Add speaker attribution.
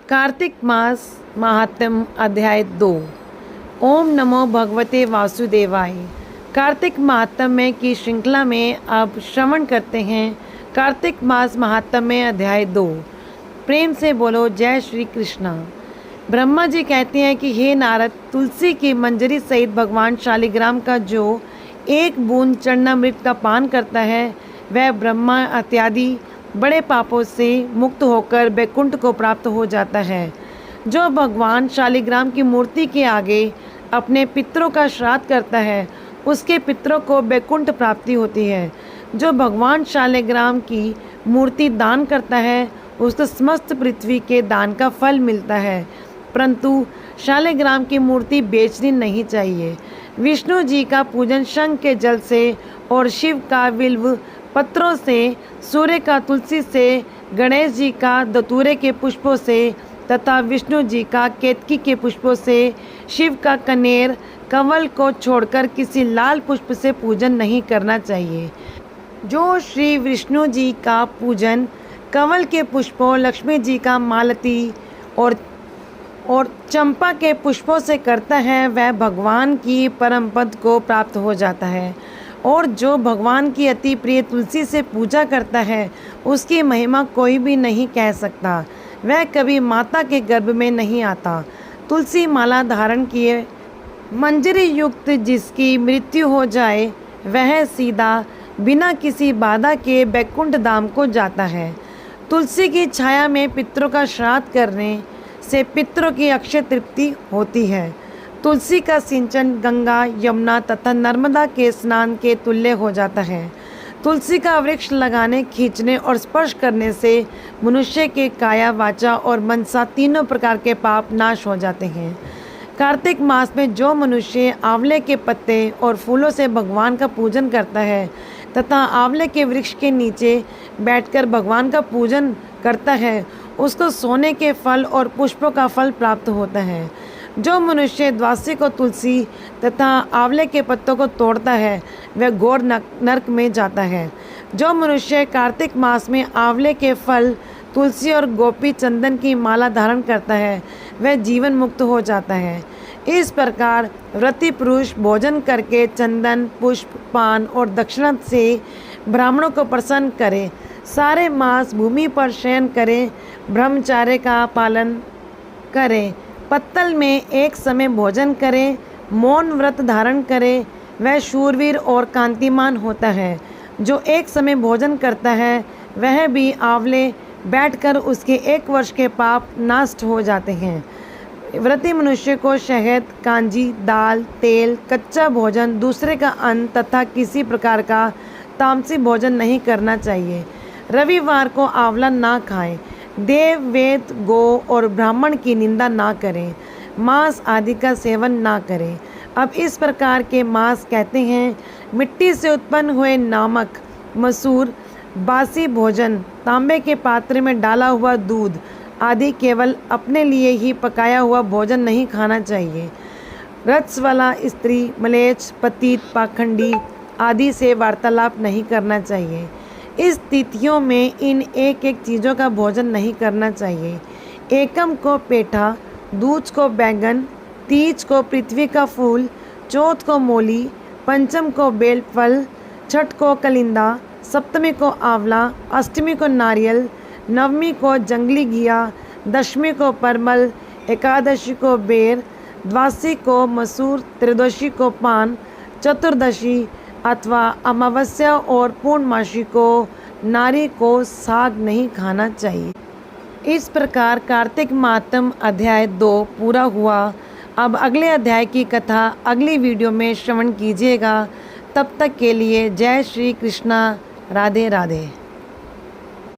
Speaker 1: कार्तिक मास महात्म्य अध्याय 2। ओम नमो भगवते वासुदेवाय। कार्तिक महात्म्य की श्रृंखला में अब श्रवण करते हैं कार्तिक मास महात्म्य अध्याय 2। प्रेम से बोलो जय श्री कृष्णा। ब्रह्मा जी कहते हैं कि हे नारद, तुलसी की मंजरी सहित भगवान शालिग्राम का जो एक बूंद चरणामृत का पान करता है वह ब्रह्मा इत्यादि बड़े पापों से मुक्त होकर बैकुंठ को प्राप्त हो जाता है। जो भगवान शालिग्राम की मूर्ति के आगे अपने पितरों का श्राद्ध करता है उसके पितरों को बैकुंठ प्राप्ति होती है। जो भगवान शालिग्राम की मूर्ति दान करता है उसको समस्त पृथ्वी के दान का फल मिलता है, परंतु शालिग्राम की मूर्ति बेचनी नहीं चाहिए। विष्णु जी का पूजन शंख के जल से और शिव का बिल्व पत्रों से, सूर्य का तुलसी से, गणेश जी का धतूरे के पुष्पों से तथा विष्णु जी का केतकी के पुष्पों से, शिव का कनेर कंवल को छोड़कर किसी लाल पुष्प से पूजन नहीं करना चाहिए। जो श्री विष्णु जी का पूजन कंवल के पुष्पों, लक्ष्मी जी का मालती और चंपा के पुष्पों से करता है वह भगवान की परम पद को प्राप्त हो जाता है। और जो भगवान की अति प्रिय तुलसी से पूजा करता है उसकी महिमा कोई भी नहीं कह सकता। वह कभी माता के गर्भ में नहीं आता। तुलसी माला धारण किए मंजरी युक्त जिसकी मृत्यु हो जाए वह सीधा बिना किसी बाधा के बैकुंठ धाम को जाता है। तुलसी की छाया में पितरों का श्राद्ध करने से पितरों की अक्षय तृप्ति होती है। तुलसी का सिंचन गंगा, यमुना तथा नर्मदा के स्नान के तुल्य हो जाता है। तुलसी का वृक्ष लगाने, खींचने और स्पर्श करने से मनुष्य के काया, वाचा और मनसा तीनों प्रकार के पाप नाश हो जाते हैं। कार्तिक मास में जो मनुष्य आंवले के पत्ते और फूलों से भगवान का पूजन करता है तथा आंवले के वृक्ष के नीचे बैठकर भगवान का पूजन करता है उसको सोने के फल और पुष्पों का फल प्राप्त होता है। जो मनुष्य द्वादशी को तुलसी तथा आंवले के पत्तों को तोड़ता है वह घोर नरक में जाता है। जो मनुष्य कार्तिक मास में आंवले के फल, तुलसी और गोपी चंदन की माला धारण करता है वह जीवन मुक्त हो जाता है। इस प्रकार व्रती पुरुष भोजन करके चंदन, पुष्प, पान और दक्षिणा से ब्राह्मणों को प्रसन्न करे, सारे मास भूमि पर शयन करे, ब्रह्मचार्य का पालन करे, पत्तल में एक समय भोजन करे, मौन व्रत धारण करे, वह शूरवीर और कांतिमान होता है। जो एक समय भोजन करता है वह भी आंवले बैठकर उसके 1 वर्ष के पाप नष्ट हो जाते हैं। व्रती मनुष्य को शहद, कांजी, दाल, तेल, कच्चा भोजन, दूसरे का अन्न तथा किसी प्रकार का तामसी भोजन नहीं करना चाहिए। रविवार को आंवला ना खाएं। देव, वेद, गौ और ब्राह्मण की निंदा ना करें। मांस आदि का सेवन ना करें। अब इस प्रकार के मांस कहते हैं मिट्टी से उत्पन्न हुए नमक, मसूर, बासी भोजन, तांबे के पात्र में डाला हुआ दूध आदि केवल अपने लिए ही पकाया हुआ भोजन नहीं खाना चाहिए। रजस्वला स्त्री, मलेच्छ, पतित, पाखंडी आदि से वार्तालाप नहीं करना चाहिए। इस तिथियों में इन एक एक चीज़ों का भोजन नहीं करना चाहिए। एकम को पेठा, दूज को बैंगन, तीज को पृथ्वी का फूल, चौथ को मूली, पंचम को बेल फल, छठ को कलिंदा, सप्तमी को आंवला, अष्टमी को नारियल, नवमी को जंगली घिया, दशमी को परमल, एकादशी को बेर, द्वादशी को मसूर, त्रयोदशी को पान, चतुर्दशी अथवा अमावस्या और पूर्णमासी को नारी को साग नहीं खाना चाहिए। इस प्रकार कार्तिक मातम अध्याय 2 पूरा हुआ। अब अगले अध्याय की कथा अगली वीडियो में श्रवण कीजिएगा। तब तक के लिए जय श्री कृष्णा। राधे राधे।